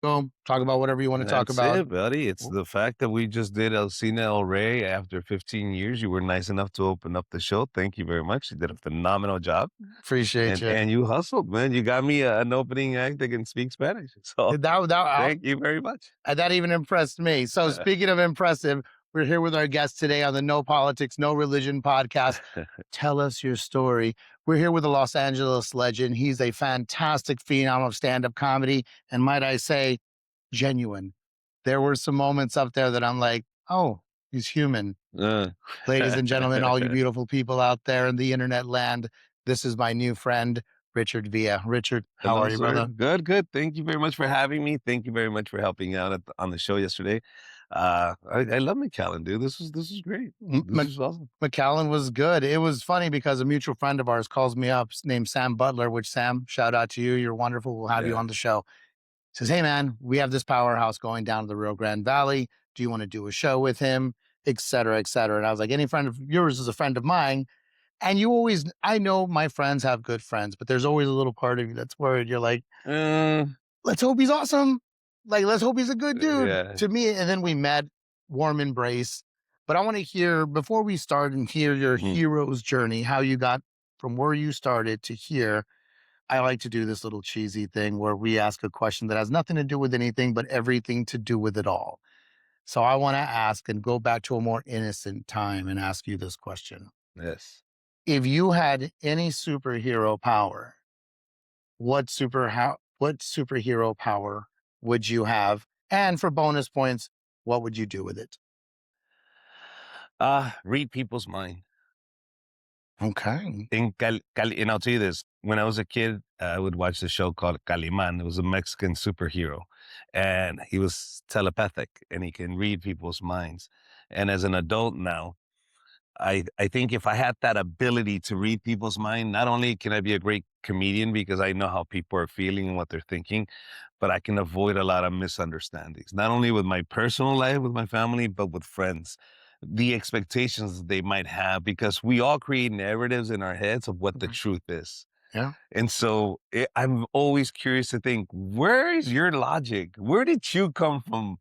Go talk about whatever you want to talk That's about. it, buddy. It's W- the fact that we just did El Cine El Rey after 15 years. You were nice enough to open up the show. Thank you very much. You did a phenomenal job. Appreciate And you. and you hustled, man. You got me an opening act that can speak Spanish. So That thank you very much. that even impressed me. So speaking of impressive, we're here with our guest today on the No Politics, No Religion podcast. Tell us your story. We're here with a Los Angeles legend. He's a fantastic phenom of stand-up comedy, and might I say, genuine. There were some moments up there that I'm like, oh, he's human. Uh. Ladies and gentlemen, all you beautiful people out there in the internet land, this is my new friend, Richard Villa. Richard, how Hello, are you, sir. brother? Good, good. Thank you very much for having me. Thank you very much for helping out on the show yesterday. I love McAllen, dude. This is great. This is awesome. McAllen was good. It was funny because a mutual friend of ours calls me up named Sam Butler, which Sam, shout out to you. You're wonderful. We'll have you Yeah. on the show. Says, hey, man, we have this powerhouse going down to the Rio Grande Valley. Do you want to do a show with him? Et cetera, et cetera. And I was like, any friend of yours is a friend of mine. And you always, I know my friends have good friends, but there's always a little part of you that's worried. You're like, Uh, let's hope he's awesome. Like, let's hope he's a good dude yeah. to me. And then we met, warm embrace. But I want to hear, before we start and hear your Mhm. hero's journey, how you got from where you started to here. I like to do this little cheesy thing where we ask a question that has nothing to do with anything, but everything to do with it all. So I want to ask and go back to a more innocent time and ask you this question. Yes. If you had any superhero power, what superhero power would you have? And for bonus points, what would you do with it? Read people's mind. Okay. And I'll tell you this: when I was a kid, I would watch the show called Caliman. It was a Mexican superhero, and he was telepathic, and he can read people's minds. And as an adult now, I think if I had that ability to read people's mind, not only can I be a great comedian because I know how people are feeling and what they're thinking, but I can avoid a lot of misunderstandings, not only with my personal life, with my family, but with friends. The expectations that they might have, because we all create narratives in our heads of what the Mhm. truth is. Yeah. And so I'm always curious to think, where is your logic? Where did you come from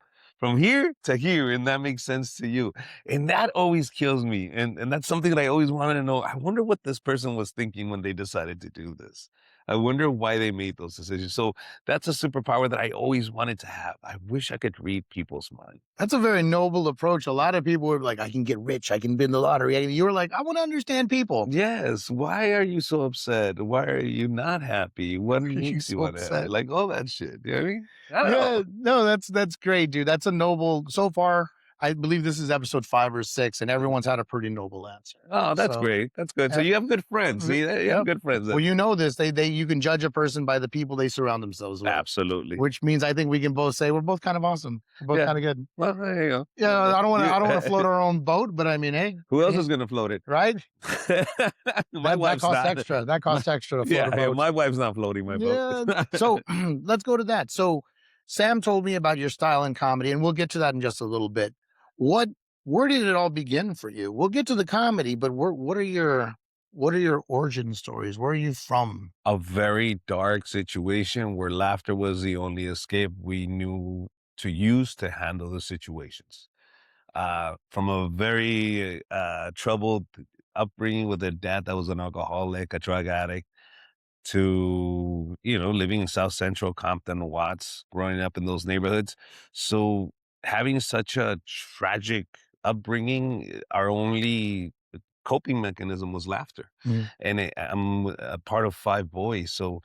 here to here? And that makes sense to you. And that always kills me. And that's something that I always wanted to know. I wonder what this person was thinking when they decided to do this. I wonder why they made those decisions. So that's a superpower that I always wanted to have. I wish I could read people's mind. That's a very noble approach. A lot of people were like, I can get rich, I can win the lottery. And you were like, I want to understand people. Yes. Why are you so upset? Why are you not happy? What Are you makes you so unhappy? upset? Like all that shit. You know what I mean? I don't Yeah, know. no, that's great, dude. That's a noble so far. I believe this is episode 5 or 6, and everyone's had a pretty noble answer. Oh, that's So, great. That's good. So uh, you have good friends. See, you have yep. good friends Well, then. you know this. They you can judge a person by the people they surround themselves with, Absolutely. which means I think we can both say we're both kind of awesome. We're both Yeah. kind of good. Well, there you go. Yeah, I don't want to. You I don't want to float our own boat, but I mean, hey, who else hey, is gonna float it? right? My That wife's costs not. extra. That My, costs extra to float a yeah, boat. my wife's not floating my boat. Yeah. So let's go to that. So Sam told me about your style in comedy, and we'll get to that in just a little bit. What, where did it all begin for you? We'll get to the comedy, but what are your origin stories? Where are you from? A very dark situation where laughter was the only escape we knew to use to handle the situations. From a very troubled upbringing with a dad that was an alcoholic, a drug addict, to living in South Central Compton, Watts, growing up in those neighborhoods. So having such a tragic upbringing, our only coping mechanism was laughter. Mm. And I'm a part of 5 boys, so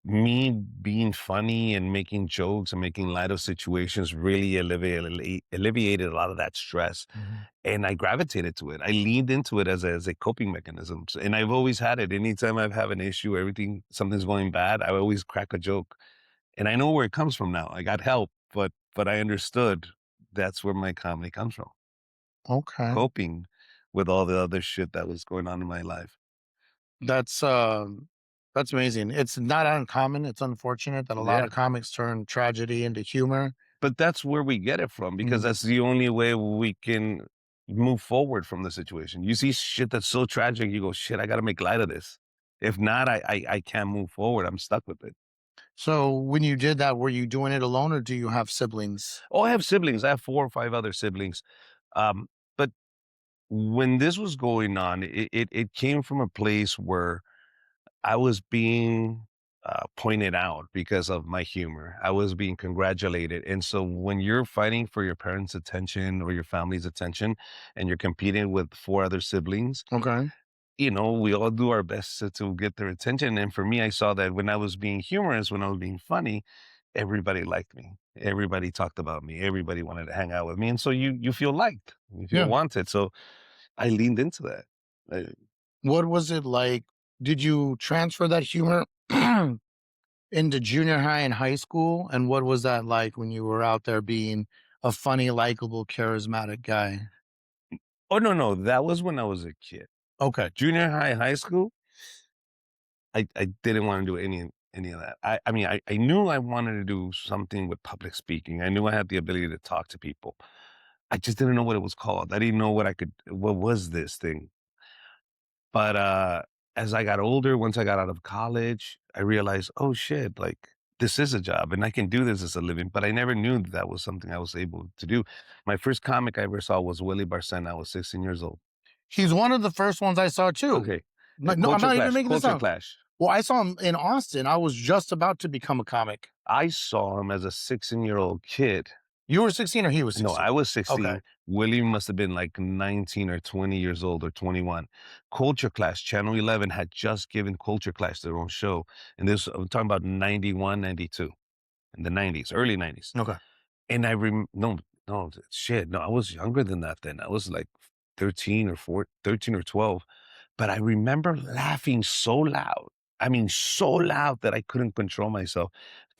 me being funny and making jokes and making light of situations really alleviated a lot of that stress, Mhm. and I gravitated to it. I leaned into it as a coping mechanism, and I've always had it. Anytime I've have an issue, something's going bad, I always crack a joke, and I know where it comes from now. I got help, but I understood that's where my comedy comes from. Okay. Coping with all the other shit that was going on in my life. That's um that's amazing. It's not uncommon. It's unfortunate that a lot Yeah. of comics turn tragedy into humor. But that's where we get it from, because Mhm. that's the only way we can move forward from the situation. You see shit that's so tragic, you go, "Shit, I gotta make light of this. If not, I can't move forward. I'm stuck with it." So when you did that, were you doing it alone or do you have siblings? Oh, I have siblings. I have 4 or 5 other siblings. But when this was going on, it came from a place where I was being, pointed out because of my humor. I was being congratulated, and so when you're fighting for your parents' attention or your family's attention, and you're competing with 4 other siblings, Okay. we all do our best to get their attention, and for me, I saw that when I was being humorous, when I was being funny, everybody liked me. Everybody talked about me. Everybody wanted to hang out with me, and so you feel liked, you feel Yeah. wanted, so I leaned into that. I What was it like? Did you transfer that humor into junior high and high school? And what was that like when you were out there being a funny, likable, charismatic guy? Oh, no, no, that was when I was a kid. Okay. Junior high, high school, I didn't wanna do any of that. I mean, I knew I wanted to do something with public speaking. I knew I had the ability to talk to people. I just didn't know what it was called. I didn't know what was this thing? But, as I got older, once I got out of college, I realized, "Oh, shit, like, this is a job, and I can do this as a living," but I never knew that that was something I was able to do. My first comic I ever saw was Willie Barcena. I was 16 years old. He's one of the first ones I saw too. Okay. No, I'm not even making this Culture up. Clash. Well, I saw him in Austin. I was just about to become a comic. I saw him as a 16-year-old kid. You were 16 or he was No, I 16? was Okay. 16. Willie must have been like 19 or 20 years old or 21. Culture Clash, Channel 11 had just given Culture Clash their own show. And this, I'm talking about 91, 92, in the 90s, early 90s. Okay. And no, no, shit. No, I was younger than that then. I was like 13 or 12. But I remember laughing so loud. I mean, so loud that I couldn't control myself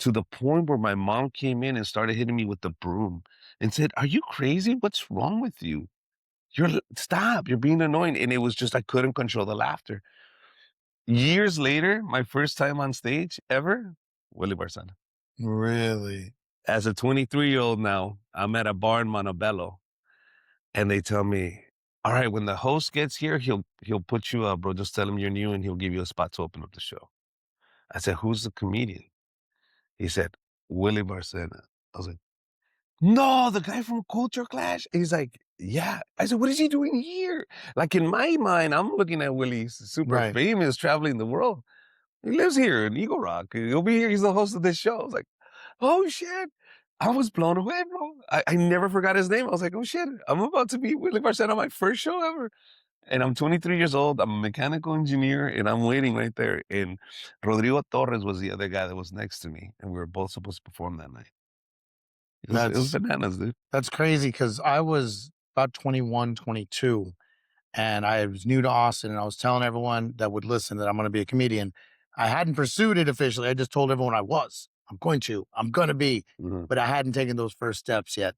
to the point where my mom came in and started hitting me with the broom and said, "Are you crazy? What's wrong with you? Stop. You're being annoying." And it was just, I couldn't control the laughter. Years later, my first time on stage ever, Willie Barcena. Really? As a 23-year-old now, I'm at a bar in Montebello and they tell me, "All right, when the host gets here, he'll put you up, bro. Just tell him you're new and he'll give you a spot to open up the show." I said, "Who's the comedian?" He said, "Willie Barcena." I was like, "No, the guy from Culture Clash?" He's like, "Yeah." I said, "What is he doing here?" Like in my mind, I'm looking at Willie, super Right. famous, traveling the world. He lives here in Eagle Rock. He'll be here. He's the host of this show. I was like, "Oh shit." I was blown away, bro. I never forgot his name. I was like, "Oh shit, I'm about to meet Willie Barcena on my first show ever." And I'm 23 years old. I'm a mechanical engineer, and I'm waiting right there. And Rodrigo Torres was the other guy that was next to me, and we were both supposed to perform that night. It was That's bananas, dude. that's crazy because I was about 21, 22, and I was new to Austin, and I was telling everyone that would listen that I'm gonna be a comedian. I hadn't pursued it officially. I just told everyone I was. I'm going to. I'm gonna be, Mhm. but I hadn't taken those first steps yet.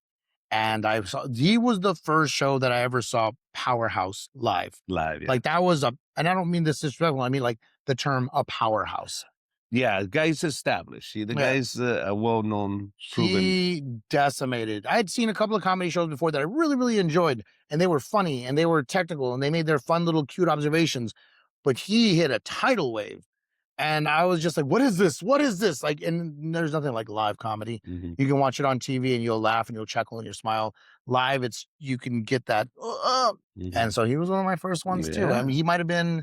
And I saw he was the first show that I ever saw Powerhouse live. Live, yeah. Like that was a, and I don't mean this disrespectful. I mean like the term a powerhouse. Yeah, the guy's established. The Yeah. guy's a well-known, proven. He decimated. I had seen a couple of comedy shows before that I really, really enjoyed, and they were funny and they were technical and they made their fun little cute observations. But he hit a tidal wave. And I was just like, what is this? What is this? Like, and there's nothing like live comedy. Mhm, You can watch it on TV and you'll laugh and you'll chuckle and you'll smile. Live, it's you can get that. And mhm. so he was one of my first ones too. I Yeah, mean, he might have been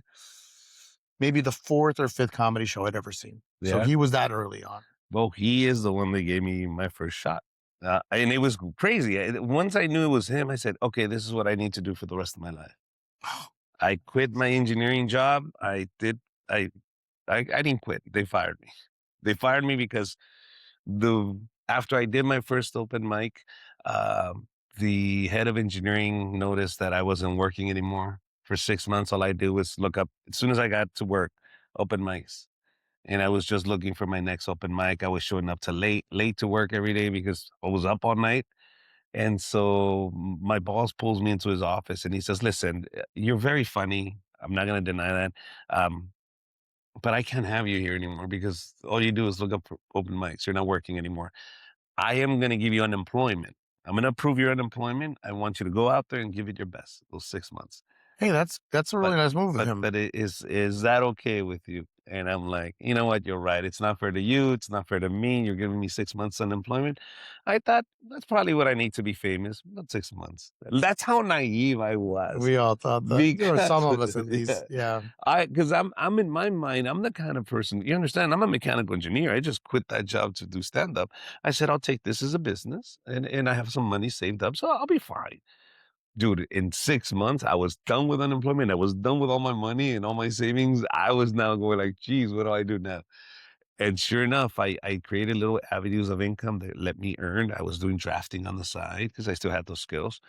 maybe the fourth or fifth comedy show I'd ever seen. So yeah. he was that early on. Well, he is the one that gave me my first shot. And it was crazy. Once I knew it was him, I said, "Okay, this is what I need to do for the rest of my life." I quit my engineering job. I I didn't quit. They fired me. They fired me because the after I did my first open mic, the head of engineering noticed that I wasn't working anymore. For 6 months, all I do was look up as soon as I got to work, open mics. And I was just looking for my next open mic. I was showing up to late to work every day because I was up all night. And so my boss pulls me into his office and he says, "Listen, you're very funny. I'm not going to deny that. Um, but I can't have you here anymore because all you do is look up for open mics. You're not working anymore. I am going to give you unemployment. I'm going to approve your unemployment. I want you to go out there and give it your best those 6 months." Hey, that's a But really nice move of him. is that okay with you? And I'm like, you know what? You're right. It's not fair to you. It's not fair to me. You're giving me 6 months unemployment. I thought that's probably what I need to be famous. Not 6 months. That's how naive I was. We all thought that. There were some Because of us at yeah, least. Yeah. because I'm in my mind, I'm the kind of person, you understand, I'm a mechanical engineer. I just quit that job to do stand up. I said, I'll take this as a business and I have some money saved up, so I'll be fine. Dude, in 6 months, I was done with unemployment. I was done with all my money and all my savings. I was now going like, geez, what do I do now? And sure enough, I created little avenues of income that let me earn. I was doing drafting on the side because I still had those skills.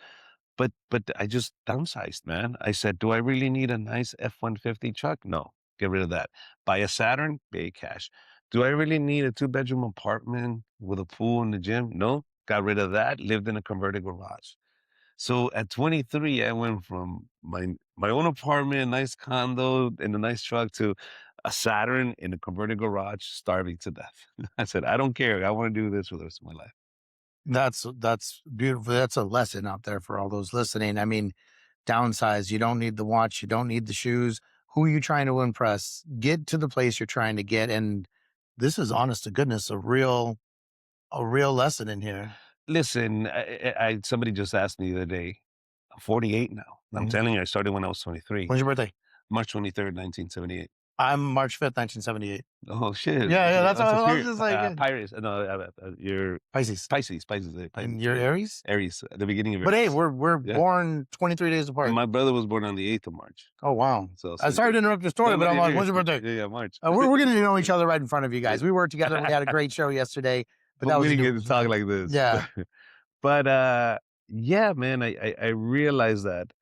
But I just downsized, man. I said, "Do I really need a nice F-150 truck? No, get rid of that. Buy a Saturn, pay cash. Do I really need a two-bedroom apartment with a pool and a gym? No, got rid of that. Lived in a converted garage." So at 23, I went from my own apartment, nice condo, and a nice truck to a Saturn in a converted garage, starving to death. I said, "I don't care. I want to do this for the rest of my life." That's beautiful. That's a lesson out there for all those listening. I mean, downsize. You don't need the watch. You don't need the shoes. Who are you trying to impress? Get to the place you're trying to get. And this is honest to goodness, a real lesson in here. Listen, somebody just asked me the other day. I'm 48 now. I'm Mhm. telling you, I started when I was 23, When's your birthday? March 23rd, 1978. I'm March 5th, 1978. Oh shit! Yeah, yeah. That's That's a I was period. just like Pirates. No, you're Pisces. Pisces, And Pisces. you're Yeah, Aries? Aries, at the beginning of But hey, Aries. we're Yeah, born 23 days and apart. my brother was born on the 8th of March. Oh wow. So I'm same sorry thing. to interrupt your No, story, no, but I'm you're like, here. when's your birthday? Yeah, yeah, March. We're getting to know each other right in front of you Yeah. guys. We worked together. We had a great show yesterday, but But that we was a didn't get different to talk story. like this. Yeah. But yeah, man, I realized that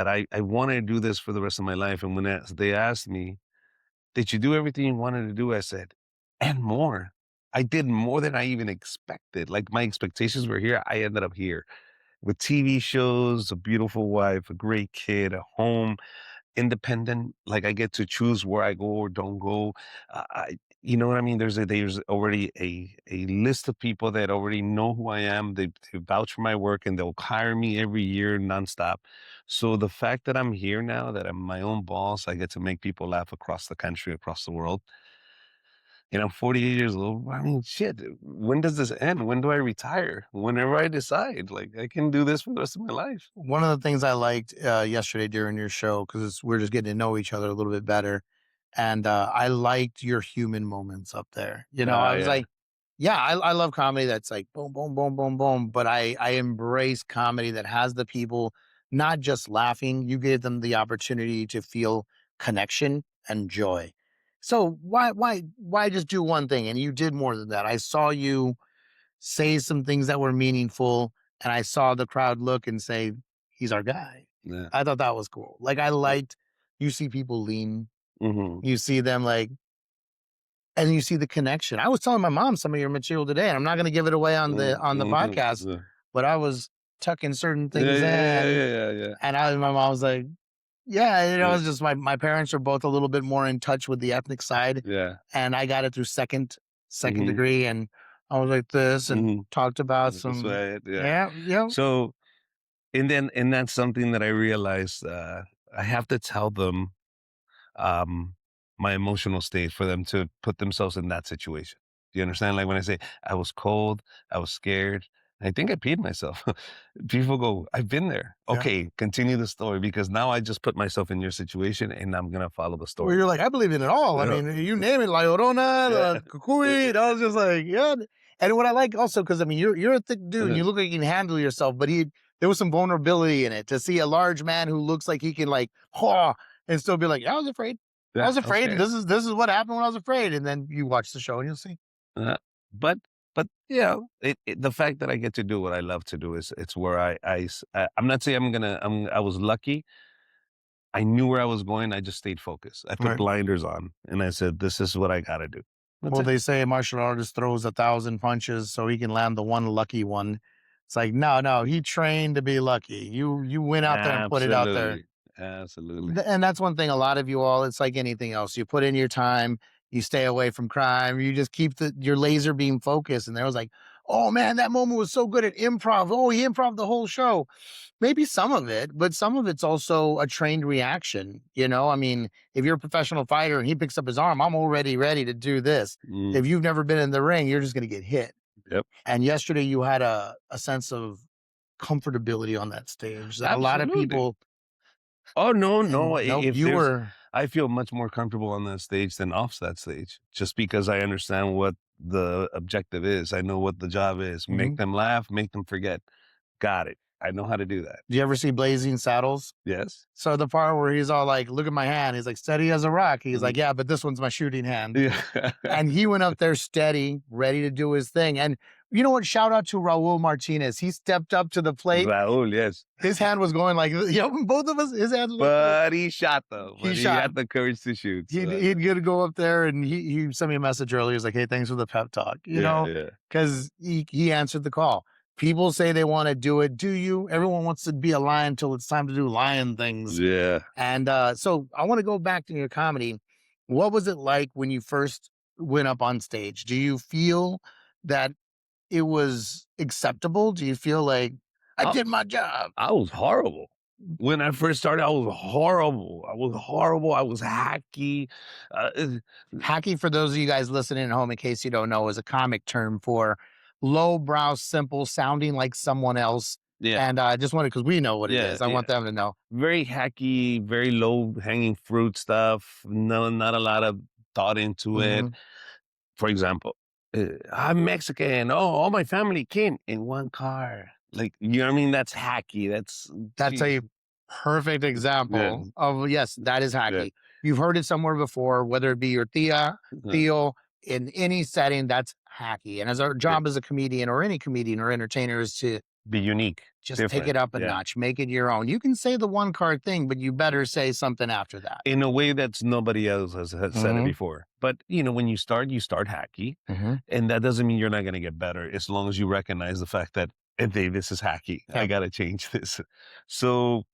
I wanted to do this for the rest of my life. And when they asked me, "Did you do everything you wanted to do?" I said, "And more." I did more than I even expected. Like my expectations were here. I ended up here with TV shows, a beautiful wife, a great kid, a home, independent. Like I get to choose where I go or don't go. You know what I mean? There's already a list of people that already know who I am. They vouch for my work and they'll hire me every year nonstop. So the fact that I'm here now, that I'm my own boss, I get to make people laugh across the country, across the world. And I'm 48 years old. I mean, shit. When does this end? When do I retire? Whenever I decide. Like I can do this for the rest of my life. One of the things I liked yesterday during your show, because we're just getting to know each other a little bit better, and I liked your human moments up there. You know, I was Yeah. like, yeah, I love comedy that's like boom, boom, boom, boom, boom, but I embrace comedy that has the people not just laughing. You give them the opportunity to feel connection and joy. So why just do one thing? And you did more than that. I saw you say some things that were meaningful, and I saw the crowd look and say, "He's our guy." Yeah. I thought that was cool. Like, I liked you see people lean, Mm-hmm. you see them, like and you see the connection. I was telling my mom some of your material today, and I'm not gonna give it away on the podcast, Yeah. but I was tucking certain Yeah, things yeah, yeah, in, yeah, yeah, and my mom was like, "Yeah," yeah, it's just my parents are both a little bit more in touch with the ethnic side, yeah. and I got it through second Mhm, degree, and I was like this and mhm. talked about That's some right, yeah. yeah, yeah. So, and that's something that I realized, I have to tell them, um, my emotional state for them to put themselves in that situation. Do you understand? Like when I say I was cold, I was scared, I think I peed myself. People go, "I've been there." Yeah. Okay, continue the story because now I just put myself in your situation and I'm gonna follow the Well, story. you're like, "I believe in it all." I Yeah. mean, you name it, La Llorona, Yeah. the Cucuy, and I was just like, "Yeah." And what I like also, because I mean, you're a thick dude, and you look like you can handle yourself, but there was some vulnerability in it to see a large man who looks like he can like, "Haw," and still be like, "Yeah, I was afraid. I Yeah, was I was afraid, and scared. this is what happened when I was afraid." And then you watch the show and you'll see. Uh, but but you know, the fact that I get to do what I love to do is it's where I'm not saying I was lucky. I knew where I was going. I just stayed focused. I put Right. blinders on and I said, "This is what I got to do." That's Well, it. they say a martial artist throws 1,000 punches so he can land the one lucky one. It's like, no, no, he trained to be lucky. You went out there and put it out there. Absolutely, absolutely. And that's one thing, a lot of you all, it's like anything else. You put in your time, you stay away from crime, you just keep your laser beam focused. And there was like, oh man, that moment was so good at improv. Oh, he improv the whole show. Maybe some of it, but some of it's also a trained reaction. You know, I mean, if you're a professional fighter and he picks up his arm, I'm already ready to do this. Mm, If you've never been in the ring, you're just going to get hit. yep. And yesterday you had a sense of comfortability on that stage that a lot of Absolutely. people, Oh, no, no. and nope, If you there's, were. I feel much more comfortable on that stage than off that stage, just because I understand what the objective is. I know what the job is. Make Mhm. them laugh, make them forget. Got it. I know how to do that. Do you ever see Blazing Saddles? Yes. So the part where he's all like, "Look at my hand," he's like, "Steady as a rock." He's like, Mhm. "Yeah, but this one's my shooting hand." Yeah. And he went up there steady, ready to do his thing. And you know what? Shout out to Raul Martinez. He stepped up to the plate. Raul, yes. His hand was going like, yep, both of us, his hands were like, But he shot though. he But he shot. had the courage to shoot. So He'd get to go up there and he sent me a message earlier. He's like, "Hey, thanks for the pep talk," yeah, yeah. because he answered the call. People say they want to do it. Do you? Everyone wants to be a lion until it's time to do lion things. Yeah. And so I want to go back to your comedy. What was it like when you first went up on stage? Do you feel that it was acceptable? Do you feel like I I, did my job? I was horrible. When I first started, I was horrible. I was horrible. I was hacky. Uh, Hacky, for those of you guys listening at home, in case you don't know, is a comic term for lowbrow, simple, sounding like someone else. yeah. And I just wanted, because we know what it Yeah. is. I Yeah. want them to know. Very hacky, very low hanging fruit stuff. No, not a lot of thought into it. Mhm. For example, I'm Mexican. Oh, all my family came in one car. Like, you know what I mean? That's hacky. That's, That's a perfect yeah, example of, yes, that is yeah, hacky. You've heard it somewhere before, whether it be your tia, yeah, Theo, in any setting, that's hacky. And as our yeah. job as a comedian or any comedian or entertainer is to Be unique, just take different. it up a Yeah. notch, make it your own. You can say the one card thing, but you better say something after that. In a way that's nobody else has said it Mhm, before. But, when you start hacky. mhm. And that doesn't mean you're not going to get better as long as you recognize the fact that, hey, this is hacky. I Yeah. got to change this. So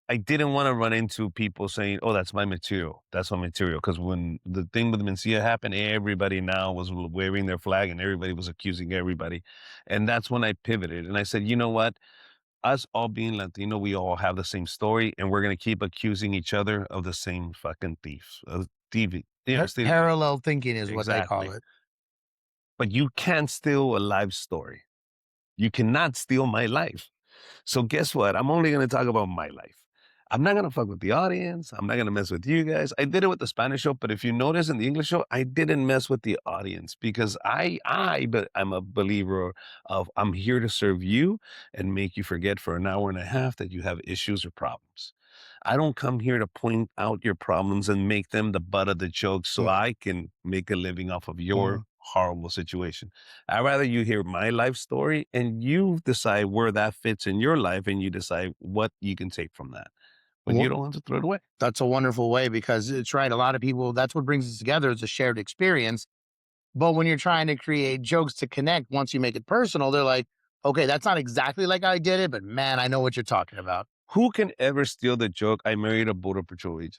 I didn't want to run into people saying, "Oh, that's my material. That's my material." Because when the thing with Mencia happened, everybody now was waving their flag and everybody was accusing everybody. And that's when I pivoted and I said, you know what? Us all being Latino, we all have the same story and we're going to keep accusing each other of the same fucking thieves. Thieving. Parallel thinking is what they call Exactly. it. But you can't steal a life story. You cannot steal my life. So guess what? I'm only going to talk about my life. I'm not going to fuck with the audience. I'm not going to mess with you guys. I did it with the Spanish show, but if you notice in the English show, I didn't mess with the audience because but I'm a believer of I'm here to serve you and make you forget for an hour and a half that you have issues or problems. I don't come here to point out your problems and make them the butt of the joke so Mm, I can make a living off of your mhm. horrible situation. I'd rather you hear my life story and you decide where that fits in your life and you decide what you can take from that. But you Wo- don't have to throw it away. That's a wonderful way because it's right. A lot of people, that's what brings us together is a shared experience. But when you're trying to create jokes to connect, once you make it personal, they're like, okay, that's not exactly like I did it, but man, I know what you're talking about. Who can ever steal the joke? I married a Border Patrol agent.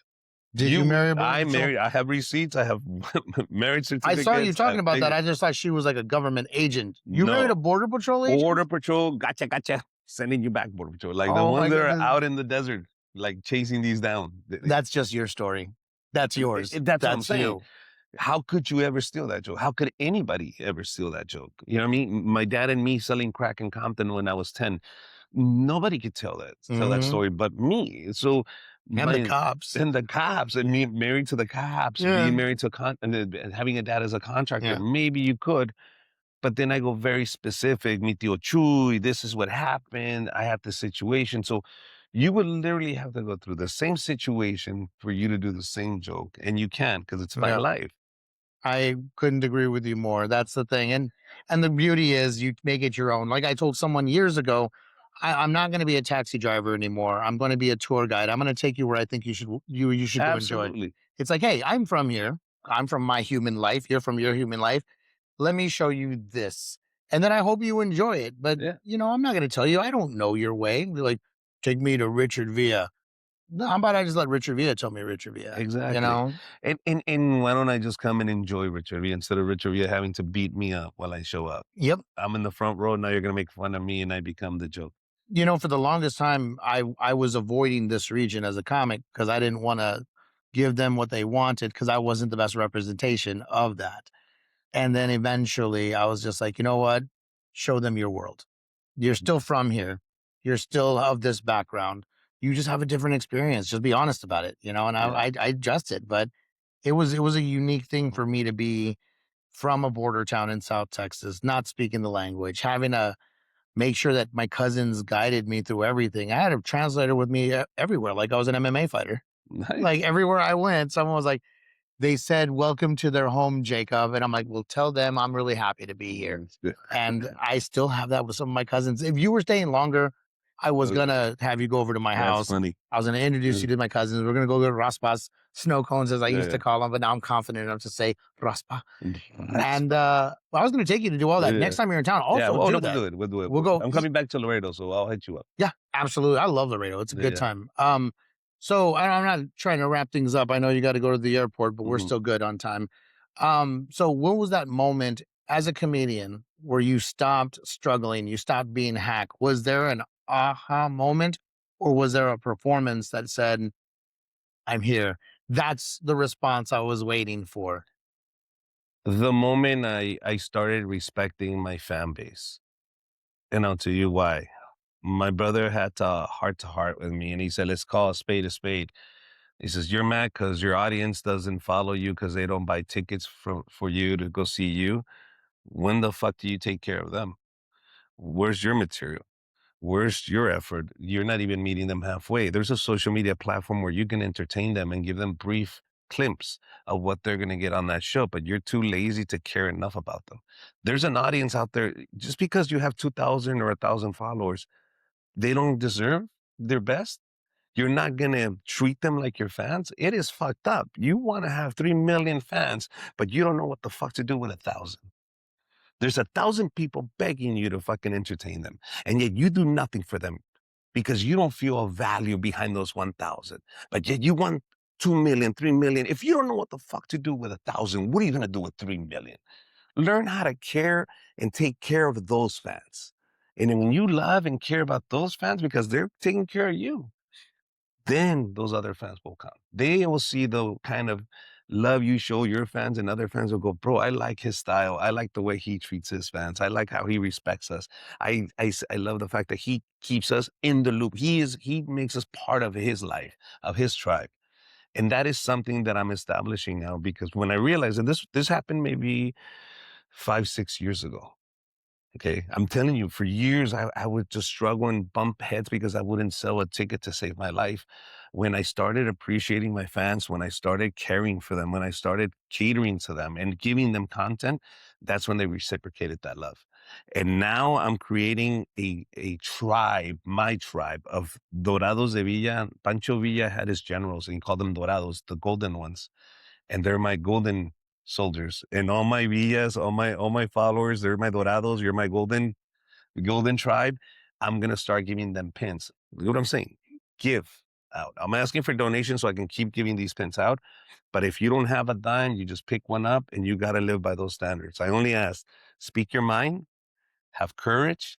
Did you marry a Border I Patrol? married, I have receipts, I have marriage I saw you certificates. talking about that. I just thought she was like a government agent. You married No, a Border Patrol agent? Border Patrol, gotcha, gotcha. Sending you back, Border Patrol. Like the Oh ones my that are goodness. out in the desert, like chasing these down. That's just your story. That's yours. That's what I'm That's saying. you. How could you ever steal that joke? How could anybody ever steal that joke? You know what I mean? My dad and me selling crack in Compton when I was 10. Nobody could tell that Mhm. story but me. So And the my cops. and the cops and me married to the cops, Yeah. being married to a and having a dad as a contractor, Yeah. maybe you could, but then I go very specific. Mi tío Chuy, this is what happened. I had this situation. So you would literally have to go through the same situation for you to do the same joke. And you can because it's my Yeah. life. I couldn't agree with you more. That's the thing. And the beauty is you make it your own. Like I told someone years ago, I'm not going to be a taxi driver anymore. I'm going to be a tour guide. I'm going to take you where I think you should go enjoy. Absolutely. It's like, hey, I'm from here. I'm from my human life. You're from your human life. Let me show you this. And then I hope you enjoy it. But Yeah. I'm not going to tell you. I don't know your way. You're like, take me to Richard Villa. No, how about I just let Richard Villa tell me Richard Villa, you Exactly. know? And why don't I just come and enjoy Richard Villa instead of Richard Villa having to beat me up while I show up? Yep. I'm in the front row. Now you're gonna make fun of me, and I become the joke. You know, for the longest time, I was avoiding this region as a comic because I didn't wanna give them what they wanted because I wasn't the best representation of that. And then eventually I was just like, you know what? Show them your world. You're still from here. You're still of this background. You just have a different experience. Just be honest about it, you know. And Yeah. I adjusted, but it was a unique thing for me to be from a border town in South Texas, not speaking the language, having to make sure that my cousins guided me through everything. I had a translator with me everywhere, like I was an MMA fighter. Like Nice. everywhere I went, someone was like, they said, "Welcome to their home, Jacob." And I'm like, "Well, tell them I'm really happy to be here." That's good. And I still have that with some of my cousins. If you were staying longer, I was Uh, gonna have you go over to my that's house. funny. I was gonna introduce Uh, you to my cousins. We're gonna go to Raspa's snow cones, as I Yeah, used to yeah. call them, but now I'm confident enough to say Raspa. That's And I was gonna take you to do all that. yeah. Next time you're in town, Yeah, also well, no, do we'll that. do it. We'll do it. We'll go I'm eat. coming back to Laredo, so I'll hit you up. Yeah, absolutely. I love Laredo. It's a good Yeah. time. So I'm not trying to wrap things up. I know you got to go to the airport, but we're Mhm. still good on time. So when was that moment as a comedian where you stopped struggling, you stopped being hack? Was there an aha moment, or was there a performance that said, "I'm here"? That's the response I was waiting for. The moment I started respecting my fan base, and I'll tell you why. My brother had a heart-to-heart with me, and he said, "Let's call a spade a spade." He says, "You're mad because your audience doesn't follow you because they don't buy tickets for you to go see you. When the fuck do you take care of them? Where's your material? Where's your effort? You're not even meeting them halfway." There's a social media platform where you can entertain them and give them brief clips of what they're going to get on that show, but you're too lazy to care enough about them. There's an audience out there. Just because you have 2,000 or 1,000 followers, they don't deserve their best. You're not going to treat them like your fans. It is fucked up. You want to have 3 million fans, but you don't know what the fuck to do with 1,000. There's 1,000 people begging you to fucking entertain them, and yet you do nothing for them because you don't feel a value behind those 1,000. But yet you want 2 million, 3 million. If you don't know what the fuck to do with 1,000, what are you going to do with 3 million? Learn how to care and take care of those fans. And then when you love and care about those fans because they're taking care of you, then those other fans will come. They will see the kind of love you show your fans, and other fans will go, "Bro, I like his style. I like the way he treats his fans. I like how he respects us. I love the fact that he keeps us in the loop. He makes us part of his life, of his tribe." And that is something that I'm establishing now because when I realized that this happened maybe 5, 6 years ago. Okay. I'm telling you, for years, I would just struggle and bump heads because I wouldn't sell a ticket to save my life. When I started appreciating my fans, when I started caring for them, when I started catering to them and giving them content, that's when they reciprocated that love. And now I'm creating a tribe, my tribe of Dorados de Villa. Pancho Villa had his generals and he called them Dorados, the golden ones, and they're my golden soldiers. And all my villas, all my followers, they're my dorados. You're my golden tribe. I'm gonna start giving them pins. You know what I'm saying? Give out. I'm asking for donations so I can keep giving these pins out. But if you don't have a dime, you just pick one up and you gotta live by those standards. I only ask, speak your mind, have courage,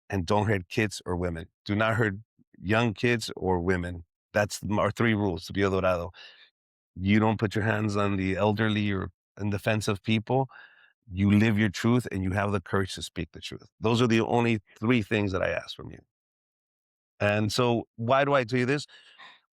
and don't hurt kids or women. Do not hurt young kids or women. That's our three rules to be a dorado. You don't put your hands on the elderly or in defense of people. You live your truth and you have the courage to speak the truth. Those are the only three things that I ask from you. And so, why do I tell you this?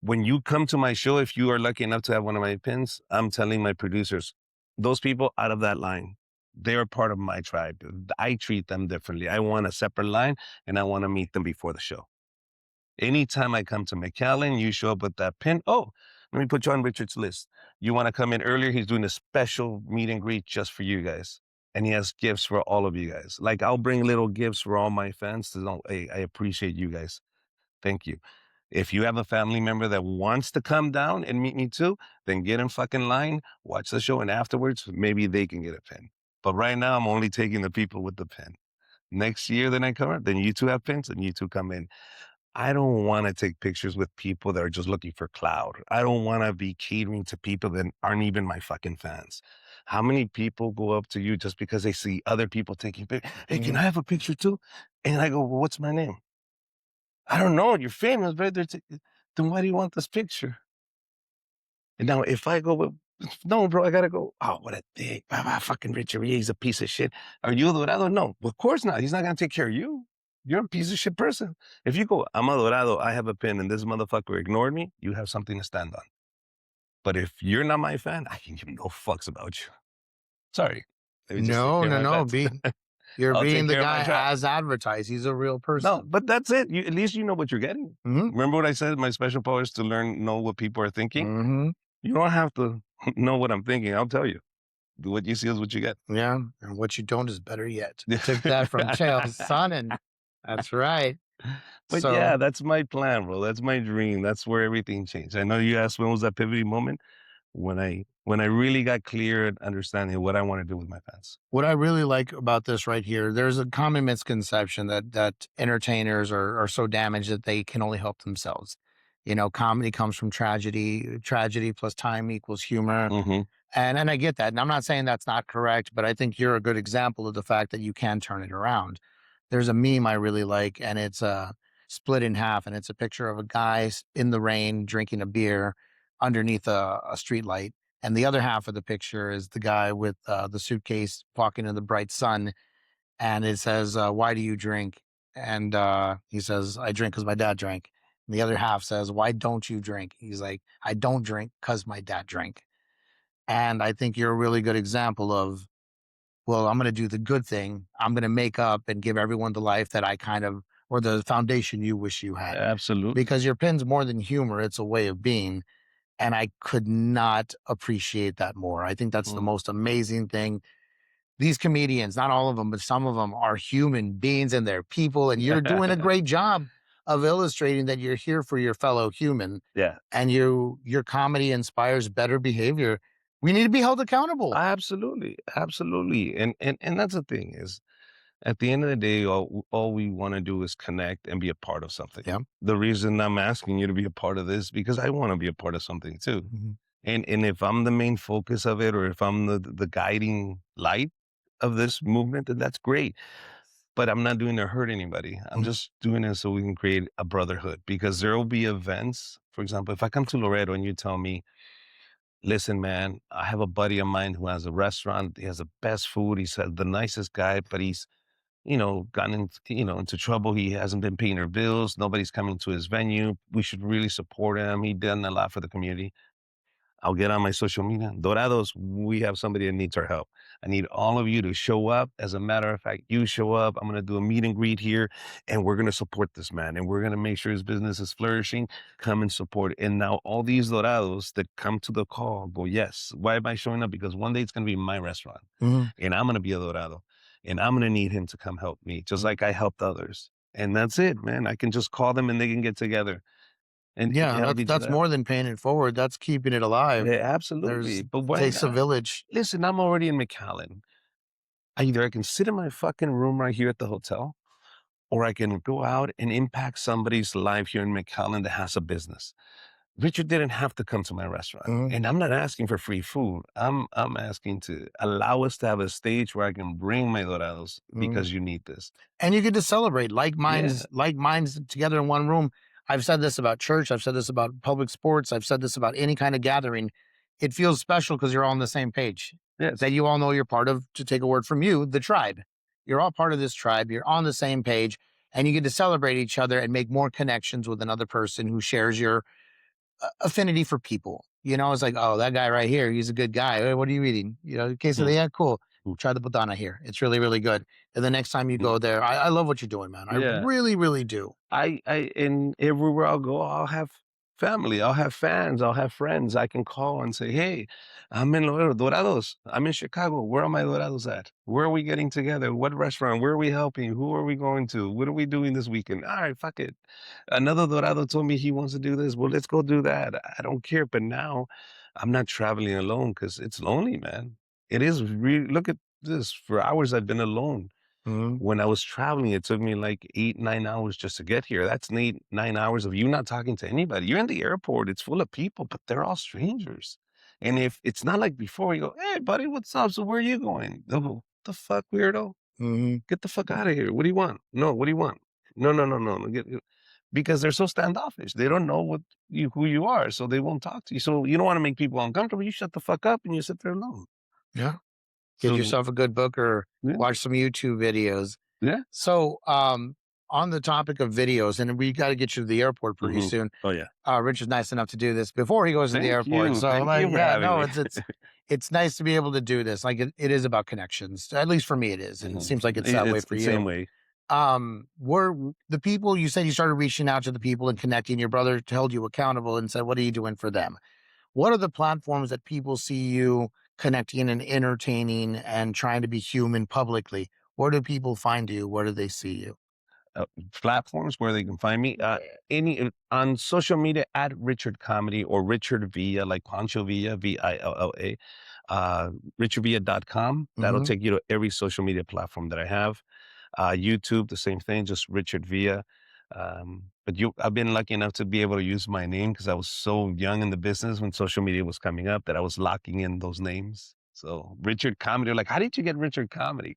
When you come to my show, if you are lucky enough to have one of my pins, I'm telling my producers, those people out of that line, they're part of my tribe. I treat them differently. I want a separate line and I want to meet them before the show. Anytime I come to McAllen, you show up with that pin. Oh, let me put you on Richard's list. You want to come in earlier? He's doing a special meet and greet just for you guys. And he has gifts for all of you guys. Like I'll bring little gifts for all my fans to know, hey, I appreciate you guys. Thank you. If you have a family member that wants to come down and meet me too, then get in fucking line, watch the show, and afterwards, maybe they can get a pin. But right now, I'm only taking the people with the pin. Next year, then I come up, then you two have pins and you two come in. I don't want to take pictures with people that are just looking for cloud. I don't want to be catering to people that aren't even my fucking fans. How many people go up to you just because they see other people taking pictures? Hey, can Mhm. I have a picture too? And I go, well, what's my name? I don't know. You're famous, but then why do you want this picture? And now if I go with, no, bro, I gotta go. Oh, what a dick. Fucking Richard Rie, he's a piece of shit. Are you Dorado? No, of course not. He's not gonna take care of you. You're a piece of shit person. If you go, I'm a Dorado, I have a pin, and this motherfucker ignored me, you have something to stand on. But if you're not my fan, I can give no fucks about you. Sorry. Let me just take No, care of no, my no. pets. Be you're I'll being take the care of my guy trap. as advertised. He's a real No, person. but that's it. At least you know what you're getting. Mhm. Remember what I said? My special power is to know what people are thinking. Mhm. You don't have to know what I'm thinking. I'll tell you. What you see is what you get. Yeah, and what you don't is better yet. Took that from Chael's son, and that's right. But yeah, So, that's my plan, bro. That's my dream. That's where everything changed. I know you asked when was that pivoting moment when I really got clear and understanding what I want to do with my fans. what I really like about this right here, there's a common misconception that entertainers are so damaged that they can only help themselves. You know, comedy comes from tragedy. Tragedy plus time equals humor. Hmm. And I get that. And I'm not saying that's not correct, but I think you're a good example of the fact that you can turn it around. There's a meme I really like, and it's split in half, and it's a picture of a guy in the rain drinking a beer underneath a street light. And the other half of the picture is the guy with the suitcase walking in the bright sun. And it says, "Why do you drink?" And he says, "I drink because my dad drank." And the other half says, "Why don't you drink?" He's like, "I don't drink because my dad drank." And I think you're a really good example of, well, I'm going to do the good thing. I'm going to make up and give everyone the life that I kind of, or the foundation you wish you had. Absolutely. Because your pin's more than humor, it's a way of being. And I could not appreciate that more. I think that's the Mm. most amazing thing. These comedians, not all of them, but some of them are human beings and they're people. And you're doing a great job of illustrating that you're here for your fellow human Yeah, and your comedy inspires better behavior. We need to be held accountable. absolutely, absolutely. And that's the thing is, at the end of the day, all we want to do is connect and be a part of something. Yeah. The reason I'm asking you to be a part of this because I want to be a part of something too. Mhm. And if I'm the main focus of it, or if I'm the guiding light of this movement, then that's great. But I'm not doing to hurt anybody. I'm Mhm. just doing it so we can create a brotherhood. Because there will be events. For example, if I come to Loreto and you tell me, "Listen, man, I have a buddy of mine who has a restaurant. He has the best food. He's the nicest guy, but he's gotten into trouble. He hasn't been paying their bills. Nobody's coming to his venue. We should really support him. He done a lot for the community." I'll get on my social media. Dorados, we have somebody that needs our help. I need all of you to show up. As a matter of fact, you show up. I'm going to do a meet and greet here, and we're going to support this man, and we're going to make sure his business is flourishing. Come and support. And now all these Dorados that come to the call go, yes. Why am I showing up? Because one day it's going to be my restaurant, Mhm. and I'm going to be a Dorado, and I'm going to need him to come help me, just Mhm. like I helped others. And that's it, man. I can just call them, and they can get together and Yeah, help each that's other out. more than paying it forward. That's keeping it alive. Yeah, absolutely. There's But why takes a not? village. Listen, I'm already in McAllen. Either I can sit in my fucking room right here at the hotel, or I can go out and impact somebody's life here in McAllen that has a business. Richard didn't have to come to my restaurant. Mhm. And I'm not asking for free food. I'm asking to allow us to have a stage where I can bring my dorados Mhm. because you need this. And you get to celebrate Yeah. like minds together in one room. I've said this about church. I've said this about public sports. I've said this about any kind of gathering. It feels special because you're all on the same page. That Yes. you all know you're part of. To take a word from you, the tribe. You're all part of this tribe. You're on the same page, and you get to celebrate each other and make more connections with another person who shares your affinity for people. You know, it's like, oh, that guy right here, he's a good guy. Hey, what are you eating? You know, Hmm. quesadilla, cool. Hmm. Try the botana here. It's really, really good. And the next time you Hmm. go there, I love what you're doing, man. I Yeah. really, really do. And everywhere I'll go, I'll have family, I'll have fans, I'll have friends I can call and say, "Hey, I'm in Laredo, Dorados. I'm in Chicago. Where are my Dorados at? Where are we getting together? What restaurant? Where are we helping? Who are we going to? What are we doing this weekend? All right, fuck it. Another Dorado told me he wants to do this. Well, let's go do that. I don't care. But now I'm not traveling alone because it's lonely, man. It is really, look at this. For hours, I've been alone. Mhm. When I was traveling, it took me like 8, 9 hours just to get here. That's 9 hours of you not talking to anybody. You're in the airport, it's full of people, but they're all strangers. And if it's not like before, you go, hey, buddy, what's up? So where are you going? They'll go, the fuck, weirdo? Mhm. Get the fuck out of here. What do you want? No, what do you want? No, no, no, no. Because they're so standoffish. They don't know who you are, so they won't talk to you. So you don't want to make people uncomfortable. You shut the fuck up and you sit there alone. Yeah. Get So yourself a good book or yeah, watch some YouTube videos. yeah. So, on the topic of videos, and we got to get you to the airport pretty Hmm. soon. Oh yeah. Richard's nice enough to do this before he goes to the Thank airport. you. So, Thank like, you for yeah, having no, me. it's nice to be able to do this. Like, it is about connections. At least for me, it is, and it Mhm. seems like it's that way It's for the you. same way. Were the people you said you started reaching out to the people and connecting? Your brother held you accountable and said, "What are you doing for them?" What are the platforms that people see you connecting and entertaining and trying to be human publicly? Where do people find you? Where do they see you? Platforms where they can find me. Any on social media at Richard Comedy or Richard Villa, like Pancho Villa, Villa. RichardVilla.com. That'll Mhm. take you to every social media platform that I have. YouTube, the same thing, just Richard Villa. I've been lucky enough to be able to use my name because I was so young in the business when social media was coming up that I was locking in those names. So Richard Comedy, like, how did you get Richard Comedy?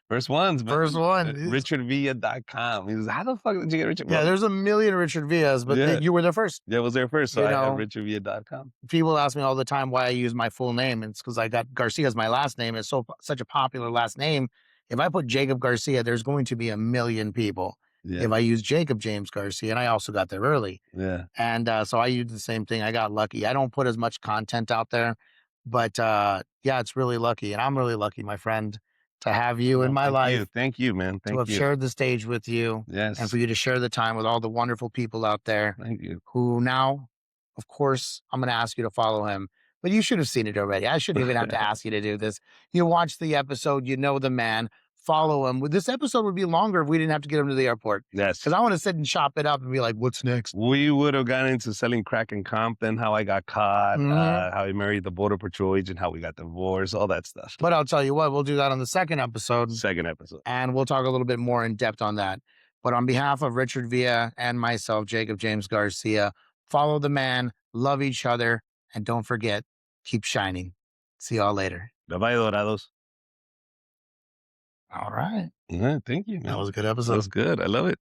First ones, First man. one is RichardVilla.com. He was, how the fuck did you get Richard? yeah, Well, there's a million Richard Villas, but yeah, you were the first. that was there first. So You I have know, RichardVilla.com. people ask me all the time why I use my full name. And it's because I got Garcia as my last name. It's such a popular last name. If I put Jacob Garcia, there's going to be a million people. Yeah, If I use Jacob James Garcia, and I also got there early. yeah. And so I use the same thing. I got lucky. I don't put as much content out there, but yeah, it's really lucky. And I'm really lucky, my friend, to have you in No, my thank you. life, Thank you, man. to Thank have you. shared the stage with you, and for Yes. you to share the time with all the wonderful people out there Thank you. who now, of course, I'm going to ask you to follow him. But you should have seen it already. I shouldn't even have to ask you to do this. You watch the episode, you know the man, follow him. This episode would be longer if we didn't have to get him to the airport because Yes. I want to sit and chop it up and be like, what's next? We would have gone into selling crack in Compton, how I got caught, Mhm. how I married the Border Patrol agent, how we got divorced, all that stuff. But I'll tell you what, we'll do that on the second episode Second episode. and we'll talk a little bit more in depth on that. But on behalf of Richard Villa and myself, Jacob James Garcia, follow the man, love each other, and don't forget, keep shining. See y'all later. Bye bye, Dorados. All right. Yeah, thank you, That was man. a good That was episode. good. I love it.